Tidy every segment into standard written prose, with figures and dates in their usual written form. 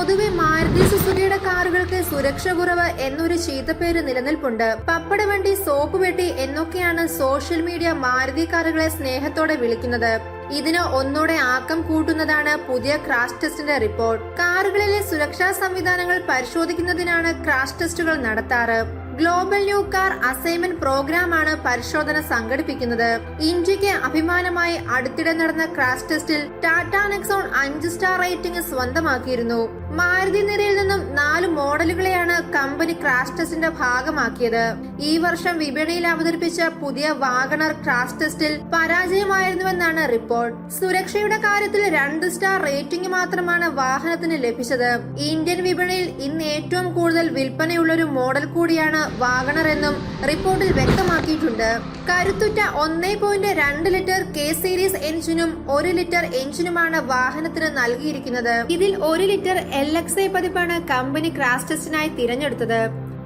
പൊതുവെ മാരുതി സുസുക്കിയുടെ കാറുകൾക്ക് സുരക്ഷ കുറവ് എന്നൊരു ചീത്തപ്പേര് നിലനിൽപ്പുണ്ട്. പപ്പടവണ്ടി, സോപ്പ് പെട്ടി എന്നൊക്കെയാണ് സോഷ്യൽ മീഡിയ മാരുതി കാറുകളെ സ്നേഹത്തോടെ വിളിക്കുന്നത്. ഇതിന് ഒന്നോടെ ആക്കം കൂട്ടുന്നതാണ് പുതിയ ക്രാഷ് ടെസ്റ്റിന്റെ റിപ്പോർട്ട്. കാറുകളിലെ സുരക്ഷാ സംവിധാനങ്ങൾ പരിശോധിക്കുന്നതിനാണ് ക്രാഷ് ടെസ്റ്റുകൾ നടത്താറ്. ഗ്ലോബൽ ന്യൂ കാർ അസൈൻമെന്റ് പ്രോഗ്രാമാണ് പരിശോധന സംഘടിപ്പിക്കുന്നത്. ഇന്ത്യക്ക് അഭിമാനമായി അടുത്തിടെ നടന്ന ക്രാഷ് ടെസ്റ്റിൽ ടാറ്റ നെക്സോൺ 5 സ്റ്റാർ റേറ്റിംഗ് സ്വന്തമാക്കിയിരുന്നു. മാരുതി നിരയിൽ നിന്നും 4 മോഡലുകളെയാണ് കമ്പനി ക്രാഷ് ടെസ്റ്റിന്റെ ഭാഗമാക്കിയത്. ഈ വർഷം വിപണിയിൽ അവതരിപ്പിച്ച പുതിയ വാഗണർ ക്രാഷ് ടെസ്റ്റിൽ പരാജയമായിരുന്നുവെന്നാണ് റിപ്പോർട്ട്. സുരക്ഷയുടെ കാര്യത്തിൽ 2 സ്റ്റാർ റേറ്റിംഗ് മാത്രമാണ് വാഹനത്തിന് ലഭിച്ചത്. ഇന്ത്യൻ വിപണിയിൽ ഇന്ന് ഏറ്റവും കൂടുതൽ വിൽപ്പനയുള്ളൊരു മോഡൽ കൂടിയാണ് വാഗണർ എന്നും റിപ്പോർട്ടിൽ വ്യക്തമാക്കിയിട്ടുണ്ട്. കരുത്തുറ്റ 1.2 ലിറ്റർ കെ സീരീസ് എഞ്ചിനും 1 ലിറ്റർ എഞ്ചിനുമാണ് വാഹനത്തിന് നൽകിയിരിക്കുന്നത്. ഇതിൽ 1 ലിറ്റർ LXI പതിപ്പാണ് കമ്പനി ക്രാഷ് ടെസ്റ്റിനായി തിരഞ്ഞെടുത്തത്.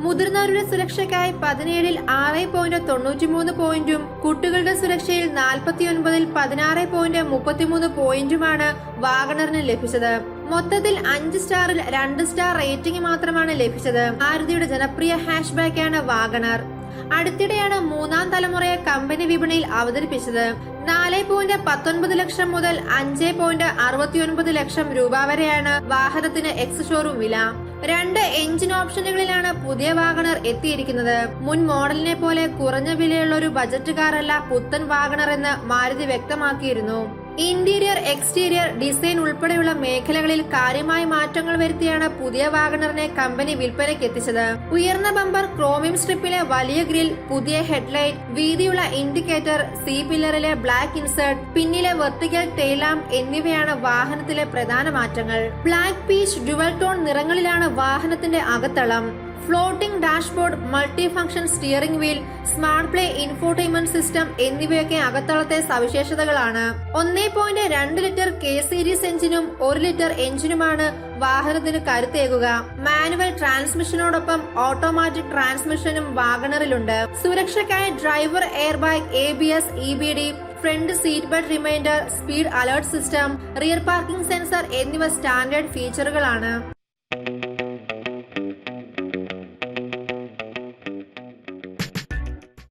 മുതിർന്നവരുടെ സുരക്ഷയ്ക്കായി 17-ൽ 6.93 പോയിന്റും കുട്ടികളുടെ സുരക്ഷയിൽ 49-ൽ 16.33 പോയിന്റുമാണ് വാഗണറിന് ലഭിച്ചത്. മൊത്തത്തിൽ 5 സ്റ്റാറിൽ 2 സ്റ്റാർ റേറ്റിംഗ് മാത്രമാണ് ലഭിച്ചത്. മാരുതിയുടെ ജനപ്രിയ ഹാഷ്ബാക്കാണ് വാഗണർ. അടുത്തിടെയാണ് 3ാം തലമുറയെ കമ്പനി വിപണിയിൽ അവതരിപ്പിച്ചത്. 4.19 ലക്ഷം മുതൽ 5.69 ലക്ഷം രൂപ വരെയാണ് വാഹനത്തിന് എക്സ് ഷോറൂം വില. 2 എഞ്ചിൻ ഓപ്ഷനുകളിലാണ് പുതിയ വാഗണർ എത്തിയിരിക്കുന്നത്. മുൻ മോഡലിനെ പോലെ കുറഞ്ഞ വിലയുള്ള ഒരു ബജറ്റ് കാറല്ല പുത്തൻ വാഗണർ എന്ന് മാരുതി വ്യക്തമാക്കിയിരുന്നു. ഇന്റീരിയർ, എക്സ്റ്റീരിയർ ഡിസൈൻ ഉൾപ്പെടെയുള്ള മേഖലകളിൽ കാര്യമായ മാറ്റങ്ങൾ വരുത്തിയാണ് പുതിയ വാഗണറിനെ കമ്പനി വിൽപ്പനയ്ക്ക് എത്തിച്ചത്. ഉയർന്ന ബമ്പർ, ക്രോമിയം സ്ട്രിപ്പിലെ വലിയ ഗ്രിൽ, പുതിയ ഹെഡ്ലൈറ്റ്, വീതിയുള്ള ഇൻഡിക്കേറ്റർ, സി പില്ലറിലെ ബ്ലാക്ക് ഇൻസേർട്ട്, പിന്നിലെ വെർട്ടിക്കൽ ടെയിൽ ലാമ്പ് എന്നിവയാണ് വാഹനത്തിലെ പ്രധാന മാറ്റങ്ങൾ. ബ്ലാക്ക്, പീച്ച്, ഡ്യുവൽ ടോൺ നിറങ്ങളിലാണ് വാഹനത്തിന്റെ അകത്തളം. Floating dashboard, multi function steering wheel, smart play, infotainment system എന്നിവയൊക്കെ അകത്തളത്തെ സവിശേഷതകളാണ്. 1.2 ലിറ്റർ കെ സീരീസ് എഞ്ചിനും 1 ലിറ്റർ എഞ്ചിനുമാണ് വാഹനത്തിന് കരുത്തേകുക. മാനുവൽ ട്രാൻസ്മിഷനോടൊപ്പം ഓട്ടോമാറ്റിക് ട്രാൻസ്മിഷനും വാഗണറിലുണ്ട്. സുരക്ഷയ്ക്കായി driver air bag, ABS, EBD, front seat belt reminder, speed alert system, rear parking sensor എന്നിവ സ്റ്റാൻഡേർഡ് ഫീച്ചറുകളാണ്.